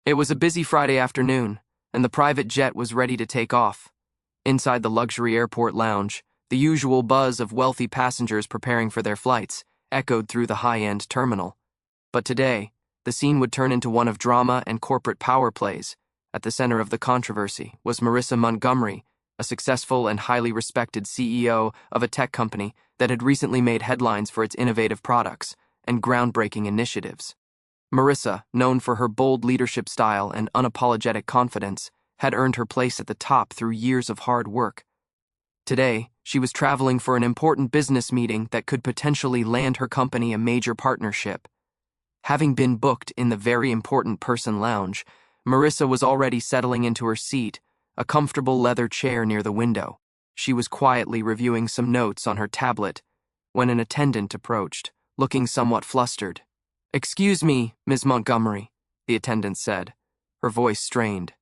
It was a busy Friday afternoon, and the private jet was ready to take off. Inside the luxury airport lounge, the usual buzz of wealthy passengers preparing for their flights echoed through the high-end terminal. But today, the scene would turn into one of drama and corporate power plays. At the center of the controversy was Marissa Montgomery, a successful and highly respected CEO of a tech company that had recently made headlines for its innovative products and groundbreaking initiatives. Marissa, known for her bold leadership style and unapologetic confidence, had earned her place at the top through years of hard work. Today, she was traveling for an important business meeting that could potentially land her company a major partnership. Having been booked in the very important person lounge, Marissa was already settling into her seat, a comfortable leather chair near the window. She was quietly reviewing some notes on her tablet when an attendant approached, looking somewhat flustered. "Excuse me, Ms. Montgomery," the attendant said, her voice strained.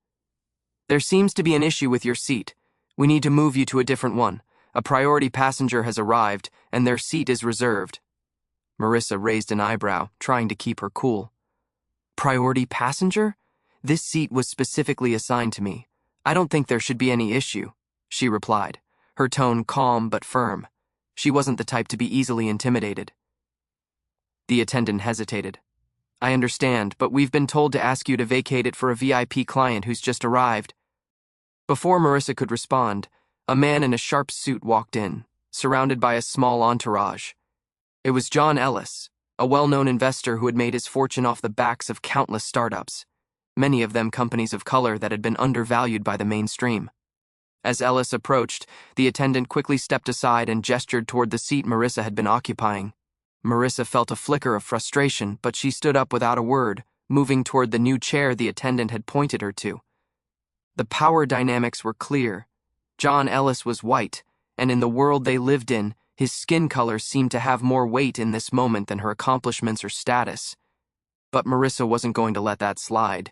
"There seems to be an issue with your seat. We need to move you to a different one. A priority passenger has arrived, and their seat is reserved." Marissa raised an eyebrow, trying to keep her cool. "Priority passenger? This seat was specifically assigned to me. I don't think there should be any issue," she replied, her tone calm but firm. She wasn't the type to be easily intimidated. The attendant hesitated. "I understand, but we've been told to ask you to vacate it for a VIP client who's just arrived." Before Marissa could respond, a man in a sharp suit walked in, surrounded by a small entourage. It was John Ellis, a well-known investor who had made his fortune off the backs of countless startups, many of them companies of color that had been undervalued by the mainstream. As Ellis approached, the attendant quickly stepped aside and gestured toward the seat Marissa had been occupying. Marissa felt a flicker of frustration, but she stood up without a word, moving toward the new chair the attendant had pointed her to. The power dynamics were clear. John Ellis was white, and in the world they lived in, his skin color seemed to have more weight in this moment than her accomplishments or status. But Marissa wasn't going to let that slide.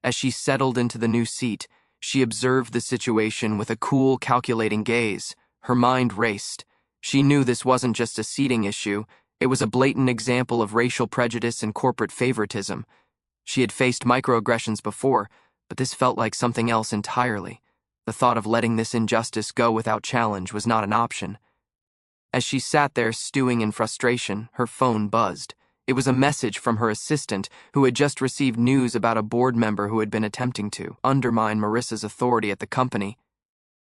As she settled into the new seat, she observed the situation with a cool, calculating gaze. Her mind raced. She knew this wasn't just a seating issue. It was a blatant example of racial prejudice and corporate favoritism. She had faced microaggressions before, but this felt like something else entirely. The thought of letting this injustice go without challenge was not an option. As she sat there stewing in frustration, her phone buzzed. It was a message from her assistant, who had just received news about a board member who had been attempting to undermine Marissa's authority at the company.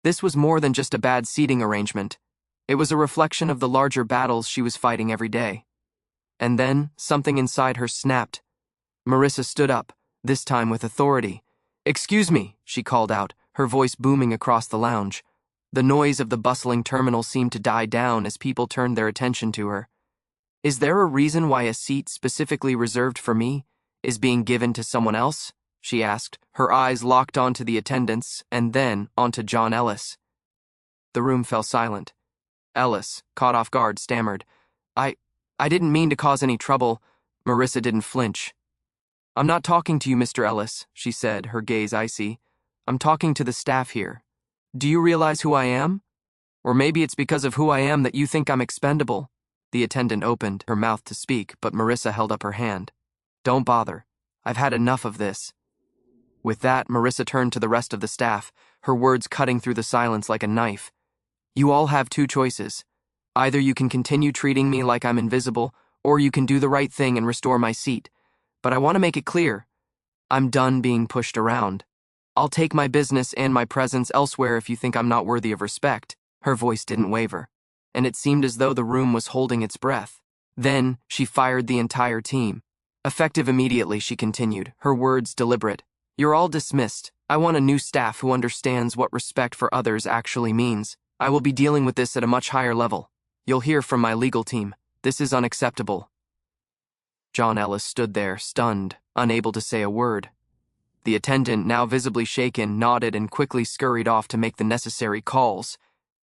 This was more than just a bad seating arrangement. It was a reflection of the larger battles she was fighting every day. And then, something inside her snapped. Marissa stood up, this time with authority. "Excuse me," she called out, her voice booming across the lounge. The noise of the bustling terminal seemed to die down as people turned their attention to her. "Is there a reason why a seat specifically reserved for me is being given to someone else?" she asked, her eyes locked onto the attendants and then onto John Ellis. The room fell silent. Ellis, caught off guard, stammered, I didn't mean to cause any trouble." Marissa didn't flinch. "I'm not talking to you, Mr. Ellis," she said, her gaze icy. "I'm talking to the staff here. Do you realize who I am? Or maybe it's because of who I am that you think I'm expendable." The attendant opened her mouth to speak, but Marissa held up her hand. "Don't bother. I've had enough of this." With that, Marissa turned to the rest of the staff, her words cutting through the silence like a knife. "You all have two choices. Either you can continue treating me like I'm invisible, or you can do the right thing and restore my seat. But I want to make it clear. I'm done being pushed around. I'll take my business and my presence elsewhere if you think I'm not worthy of respect." Her voice didn't waver, and it seemed as though the room was holding its breath. Then, she fired the entire team. Effective immediately, she continued, her words deliberate. "You're all dismissed. I want a new staff who understands what respect for others actually means. I will be dealing with this at a much higher level. You'll hear from my legal team. This is unacceptable." John Ellis stood there, stunned, unable to say a word. The attendant, now visibly shaken, nodded and quickly scurried off to make the necessary calls.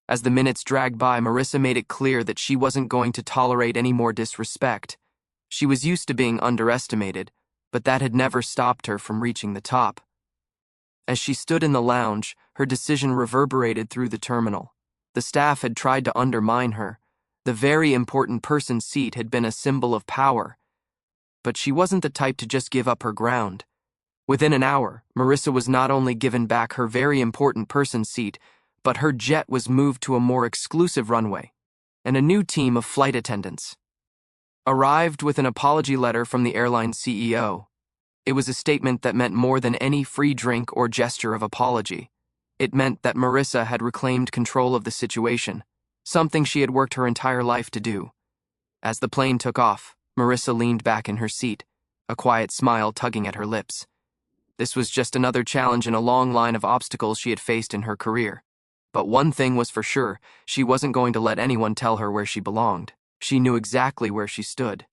As the minutes dragged by, Marissa made it clear that she wasn't going to tolerate any more disrespect. She was used to being underestimated, but that had never stopped her from reaching the top. As she stood in the lounge, her decision reverberated through the terminal. The staff had tried to undermine her. The very important person seat had been a symbol of power. But she wasn't the type to just give up her ground. Within an hour, Marissa was not only given back her very important person's seat, but her jet was moved to a more exclusive runway, and a new team of flight attendants arrived with an apology letter from the airline's CEO. It was a statement that meant more than any free drink or gesture of apology. It meant that Marissa had reclaimed control of the situation, something she had worked her entire life to do. As the plane took off, Marissa leaned back in her seat, a quiet smile tugging at her lips. This was just another challenge in a long line of obstacles she had faced in her career. But one thing was for sure, she wasn't going to let anyone tell her where she belonged. She knew exactly where she stood.